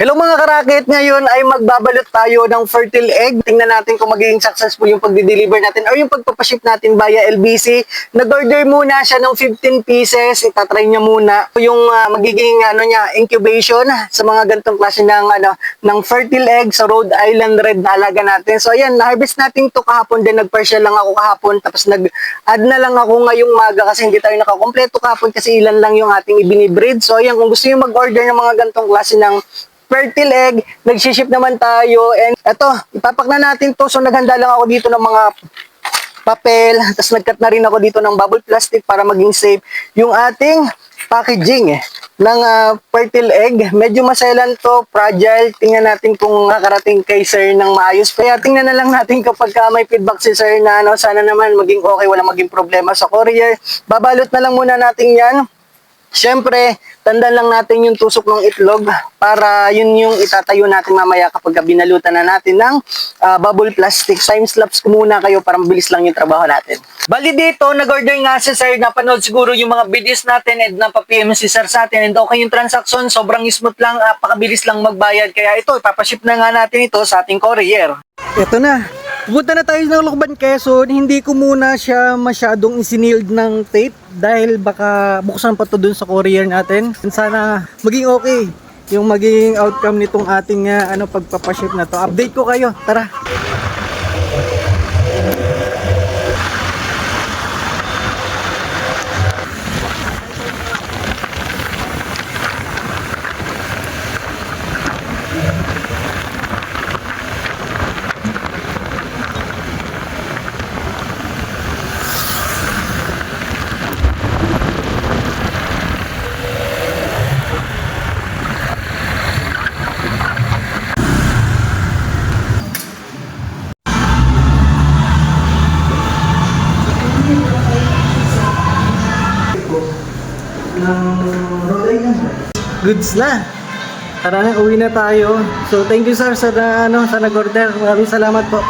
Hello mga karakit, ngayon ay magbabalot tayo ng fertile egg. Tingnan natin kung magiging successful yung pagdi-deliver natin or yung pagpapaship natin via LBC. Nag-order muna siya ng 15 pieces, itatry niya muna yung magiging incubation sa mga gantong klase ng fertile egg sa Rhode Island Red na alaga natin. So ayan, na-harvest natin to kahapon din, nag-partial lang ako kahapon, tapos nag-add na lang ako ngayong maga kasi hindi tayo nakakompleto kahapon kasi ilan lang yung ating ibinibreed. So ayan, kung gusto niyo mag-order ng mga gantong klase ng fertile egg, nag-ship naman tayo. And eto, ipapak na natin to. So naghanda lang ako dito ng mga papel. Tapos nag-cut na rin ako dito ng bubble plastic para maging safe yung ating packaging ng fertile egg. Medyo maselan to, fragile. Tingnan natin kung nakarating kay sir ng maayos. Kaya tingnan na lang natin kapag may feedback si sir na sana naman maging okay, wala maging problema sa courier. Babalot na lang muna natin yan. Siyempre, tandaan lang natin yung tusok ng itlog para yun yung itatayo natin mamaya kapag binalutan na natin ng bubble plastic. Time-lapse ko muna kayo para mabilis lang yung trabaho natin. Bali dito, nag-order nga si sir, napanood siguro yung mga videos natin and napap-PM si sir sa atin and okay yung transaction, sobrang smooth lang, pakabilis lang magbayad. Kaya ito, ipapaship na nga natin ito sa ating courier. Ito na. Pupunta na tayo ng Lucban, Quezon. Hindi ko muna siya masyadong isiniled ng tape dahil baka buksan pa to dun sa courier natin. Sana maging okay yung maging outcome nitong ating pagpapaship na to. Update ko kayo. Tara! Goods na. Tara na, uwi na tayo. So thank you sir sa nag-order. Maraming salamat po.